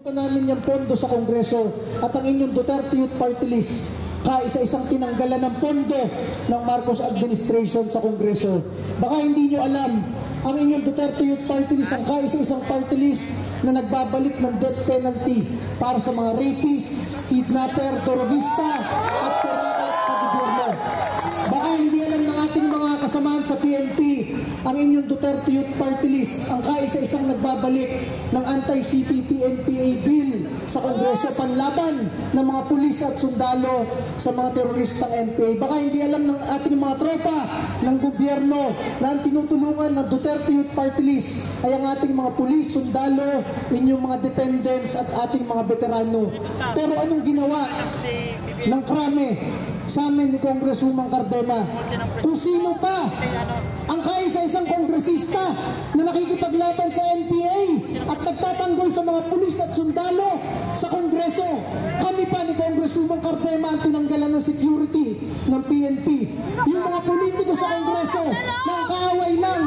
Namin yung pondo sa Kongreso at ang inyong Duterte Youth Party List kaisa-isang tinanggalan ng pondo ng Marcos administration sa Kongreso. Baka hindi nyo alam, ang inyong Duterte Youth Party List ang kaisa-isang party list na nagbabalik ng death penalty para sa mga rapist, kidnapper, terorista at kurakot sa gobyerno. Baka hindi alam ng ating mga kasamahan sa PNP, ang inyong Duterte Youth Party List ang kaisa-isang nagbabalik ng anti-CPP-NPA bill sa Kongreso panlaban ng mga pulis at sundalo sa mga teroristang NPA. Baka hindi alam ng ating mga tropa ng gobyerno na ang tinutulungan ng Duterte Youth Party List ay ang ating mga pulis, sundalo, inyong mga dependents at ating mga veterano. Pero anong ginawa ng krame sa amin ni Congresswoman Cardema? Kung sino pa ang kaisa-isang kongresista na nakikipaglaban sa NPA at nagtatanggol sa mga pulis at sundalo sa Kongreso, kami pa ni Congresswoman Cardema ang tinanggalan ng security ng PNP. Yung mga politiko sa Kongreso ng kaaway lang,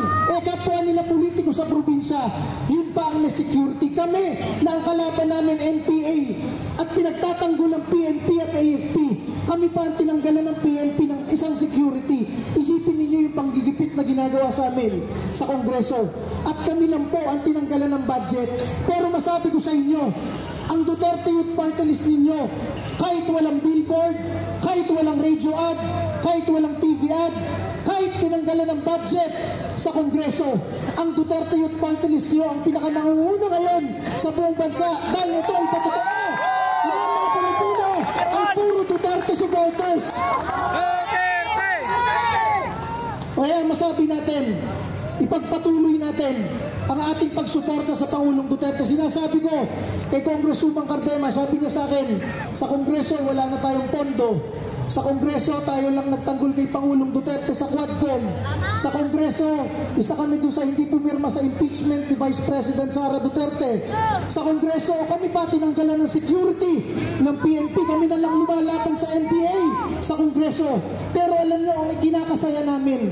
kapwa nila politiko sa probinsya, yun pa ang may security. Kami na ang kalaban namin NPA at pinagtatanggol ng PNP at AFP, kami pa ang tinanggalan ng PNP ng isang security. Isipin ninyo yung panggigipit na ginagawa sa amin sa Kongreso. At kami lang po ang tinanggalan ng budget. Pero masabi ko sa inyo, ang Duterte Youth Party List ninyo, kahit walang billboard, kahit walang radio ad, kahit walang TV ad, kahit tinanggalan ng budget sa Kongreso, ang Duterte Youth Party List nyo ang pinakanangunguna ngayon sa buong bansa dahil ito ay patotoo na ang mga Pilipino ay puro Duterte supporters. Kaya masabi natin, ipagpatuloy natin ang ating pagsuporta sa Pangulong Duterte. Sinasabi ko kay Congresswoman Cardema, sabi niya sa akin, sa Kongreso wala na tayong pondo. Sa Kongreso tayo lang nagtanggol kay Pangulong Duterte sa Quadcom. Sa Kongreso, isa kami doon sa hindi pumirma sa impeachment ni Vice President Sara Duterte. Sa Kongreso, kami pa tinanggalan ng security ng PNP. Kami na lang lumalaban sa NPA sa Kongreso. Pero alam nyo, ang kinakasaya namin,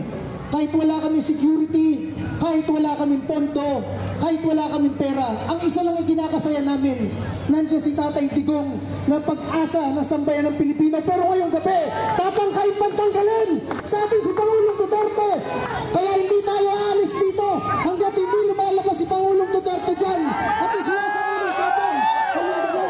kahit wala kaming security, kahit wala kaming pondo, kahit wala kaming pera, ang isa lang ang kinakasaya namin, nandiyan si Tatay Digong na pag-asa ng sambayan ng Pilipino. Pero ngayong gabi, tatangkain pantanggalin sa atin si Pangulong Duterte. Kaya hindi tayo aalis dito hanggat hindi lumalabas si Pangulong Duterte dyan at isinasauli sa atin ngayong gabi.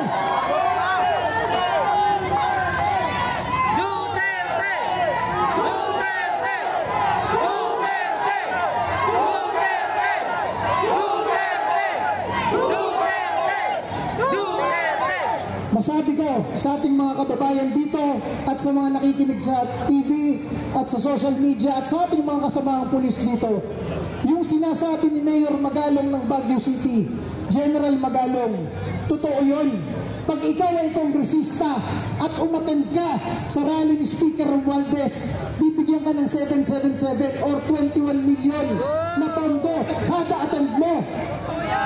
Masabi ko sa ating mga kababayan dito at sa mga nakikinig sa TV at sa social media at sa ating mga kasamahang pulis dito, yung sinasabi ni Mayor Magalong ng Baguio City, General Magalong, totoo yun. Pag ikaw ay kongresista at umattend ka sa rally ni Speaker Romualdez, bibigyan ka ng 777 or 21 million na pondo kada attend mo.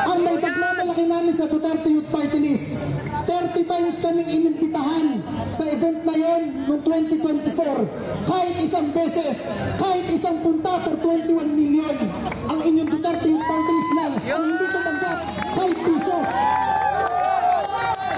Ang may pagmamalaki namin sa Duterte Youth Party List, 30 times kaming inimbitahan sa event na yon noong 2024. Kahit isang beses, kahit isang punta for 21 million, ang inyong Duterte Youth Party List lang ang hindi tumanggap kahit piso.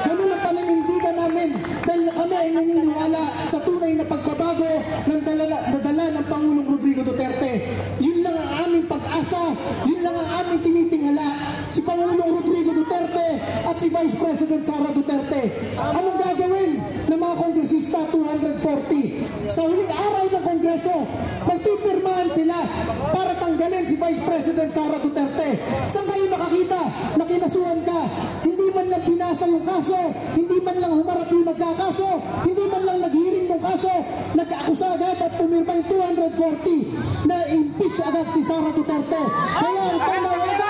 Ganun ang paninindigan namin dahil kami ay naniniwala sa tunay na pagbabago ng dala ng Pangulong Rodrigo Duterte. Yun lang ang aming pag-asa, yun lang ang aming tinitingala. Si Pangulong Rodrigo Duterte at si Vice President Sara Duterte. Anong gagawin ng mga kongresista 240? Sa huling araw ng Kongreso, magpipirmahan sila para tanggalin si Vice President Sara Duterte. Saan kayo nakakita na kinasuhan ka? Hindi man lang binasa yung kaso, hindi man lang humarap yung nagkakaso, hindi man lang naghiring yung kaso, nag-akusa agad at pumirma yung 240 na impeach agad si Sara Duterte. Kaya ang panawagan